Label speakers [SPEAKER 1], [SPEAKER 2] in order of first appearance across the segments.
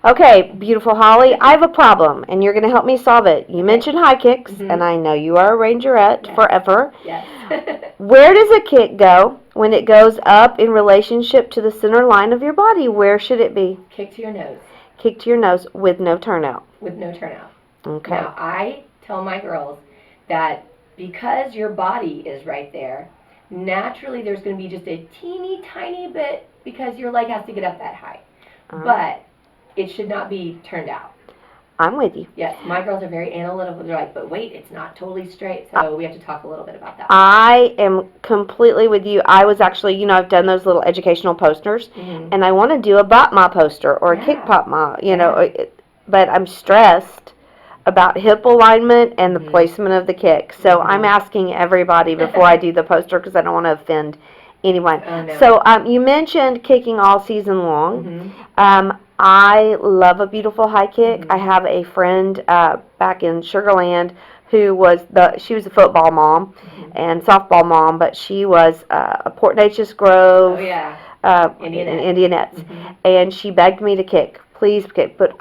[SPEAKER 1] Okay, beautiful Holly, I have a problem, and you're going to help me solve it. You mentioned high kicks, and I know you are a rangerette forever.
[SPEAKER 2] Yes.
[SPEAKER 1] Where does a kick go when it goes up in relationship to the center line of your body? Where should it be?
[SPEAKER 2] Kick to your nose.
[SPEAKER 1] Kick to your nose with no turnout.
[SPEAKER 2] With no turnout.
[SPEAKER 1] Okay.
[SPEAKER 2] Now, I tell my girls that because your body is right there, naturally there's going to be just a teeny tiny bit because your leg has to get up that high. But it should not be turned out.
[SPEAKER 1] I'm with you.
[SPEAKER 2] Yes, my girls are very analytical. They're like, but wait, it's not totally straight. So we have to talk a little bit about that.
[SPEAKER 1] I am completely with you. I was actually, I've done those little educational posters, and I want to do a bot ma poster or a kick pop ma, but I'm stressed about hip alignment and the placement of the kick. So I'm asking everybody before I do the poster because I don't want to offend anyone.
[SPEAKER 2] Oh, no.
[SPEAKER 1] So you mentioned kicking all season long. I love a beautiful high kick. I have a friend back in Sugarland who she was a football mom and softball mom, but she was a Port Neches Grove Indianettes, and she begged me to kick. Please kick. But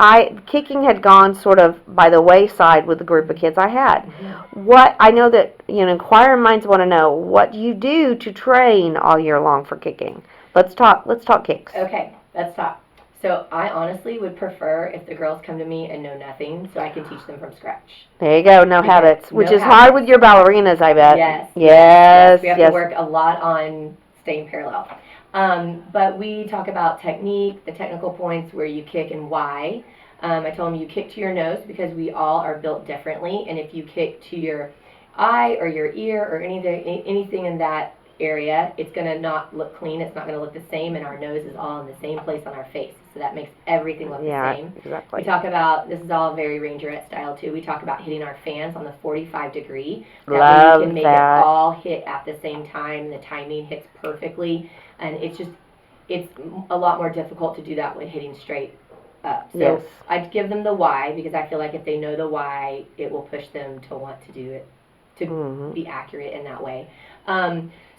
[SPEAKER 1] kicking had gone sort of by the wayside with the group of kids I had. What I know that inquiring minds want to know, what do you do to train all year long for kicking? Let's talk kicks.
[SPEAKER 2] Okay, let's talk. So I honestly would prefer if the girls come to me and know nothing, so I can teach them from scratch.
[SPEAKER 1] There you go, no habits, which is hard with your ballerinas, I bet.
[SPEAKER 2] Yes. We have to work a lot on staying parallel. But we talk about technique, the technical points, where you kick and why. I told them you kick to your nose because we all are built differently, and if you kick to your eye or your ear or anything in that area, it's going to not look clean. It's not going to look the same, and our nose is all in the same place on our face. So that makes everything look the same.
[SPEAKER 1] Exactly.
[SPEAKER 2] We talk about, this is all very rangerette style too, we talk about hitting our fans on the 45 degree.
[SPEAKER 1] Love
[SPEAKER 2] way we can make it all hit at the same time. The timing hits perfectly, and it's a lot more difficult to do that when hitting straight up. So I'd give them the why, because I feel like if they know the why, it will push them to want to do it, to be accurate in that way.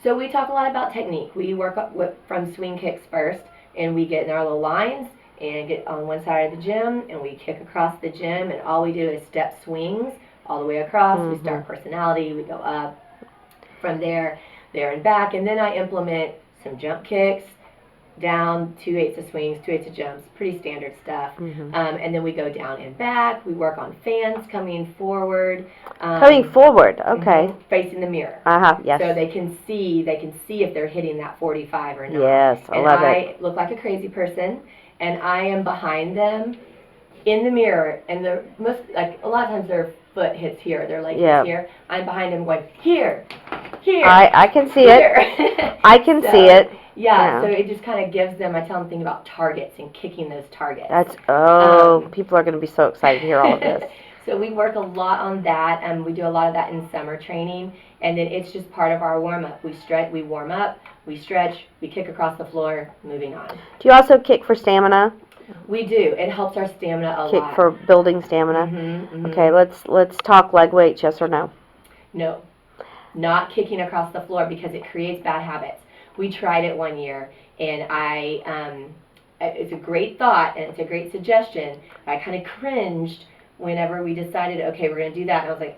[SPEAKER 2] So we talk a lot about technique. We work up from swing kicks first, and we get in our little lines and get on one side of the gym, and we kick across the gym, and all we do is step swings all the way across. We start personality, we go up from there and back, and then I implement some jump kicks, down, 2/8 of swings, 2/8 of jumps, pretty standard stuff. And then we go down and back. We work on fans coming forward.
[SPEAKER 1] Okay.
[SPEAKER 2] Facing the mirror.
[SPEAKER 1] Yes.
[SPEAKER 2] So they can see if they're hitting that 45 or not.
[SPEAKER 1] Yes, I love it.
[SPEAKER 2] I look like a crazy person, and I am behind them in the mirror, and a lot of times their foot hits here, their leg hits here. I'm behind them going, here.
[SPEAKER 1] I can see it. I can see it.
[SPEAKER 2] Yeah, so it just kind of gives them, I tell them, think about targets and kicking those targets.
[SPEAKER 1] People are going to be so excited to hear all of this.
[SPEAKER 2] So we work a lot on that, and we do a lot of that in summer training, and then it's just part of our warm-up. We warm up, we stretch, we kick across the floor, moving on.
[SPEAKER 1] Do you also kick for stamina?
[SPEAKER 2] We do. It helps our stamina a lot.
[SPEAKER 1] Kick for building stamina? Okay, let's talk leg weights, yes or no?
[SPEAKER 2] No. Not kicking across the floor because it creates bad habits. We tried it one year, and it's a great thought, and it's a great suggestion. I kind of cringed whenever we decided, okay, we're going to do that. And I was like,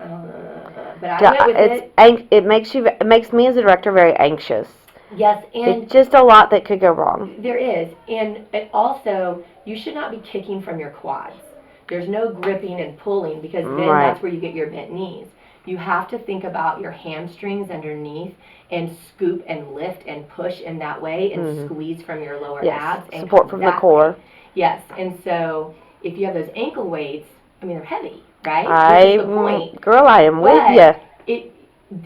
[SPEAKER 2] but I went with it.
[SPEAKER 1] It makes me as a director very anxious.
[SPEAKER 2] Yes, and
[SPEAKER 1] it's just a lot that could go wrong.
[SPEAKER 2] There is, and also, you should not be kicking from your quads. There's no gripping and pulling, because then that's where you get your bent knees. You have to think about your hamstrings underneath and scoop and lift and push in that way and squeeze from your lower abs. And
[SPEAKER 1] support from the core.
[SPEAKER 2] Yes, and so if you have those ankle weights, I mean, they're heavy, right? Which is the point.
[SPEAKER 1] Girl, I am with you.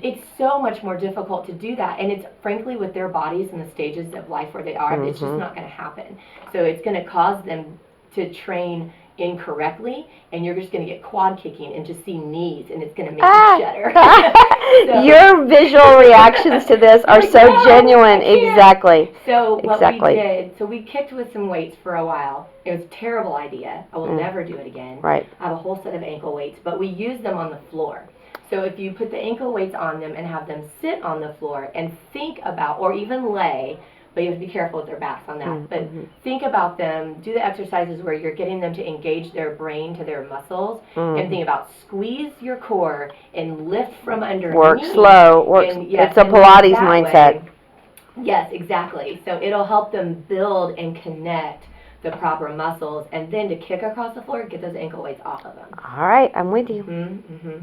[SPEAKER 2] It's so much more difficult to do that, and it's frankly with their bodies and the stages of life where they are, it's just not going to happen. So it's going to cause them to train incorrectly, and you're just going to get quad kicking and just see knees, and it's going to make you shudder.
[SPEAKER 1] Your visual reactions to this are so genuine. Exactly.
[SPEAKER 2] So what we did, we kicked with some weights for a while. It was a terrible idea. I will never do it again.
[SPEAKER 1] Right.
[SPEAKER 2] I have a whole set of ankle weights, but we use them on the floor. So if you put the ankle weights on them and have them sit on the floor and think about, or even lay, but you have to be careful with their backs on that.
[SPEAKER 1] Mm-hmm.
[SPEAKER 2] But think about them, do the exercises where you're getting them to engage their brain to their muscles, and think about squeeze your core and lift from underneath.
[SPEAKER 1] Work slow. It's a Pilates mindset.
[SPEAKER 2] Yes, exactly. So it'll help them build and connect the proper muscles, and then to kick across the floor, get those ankle weights off of them.
[SPEAKER 1] All right, I'm with you.
[SPEAKER 2] Mm-hmm.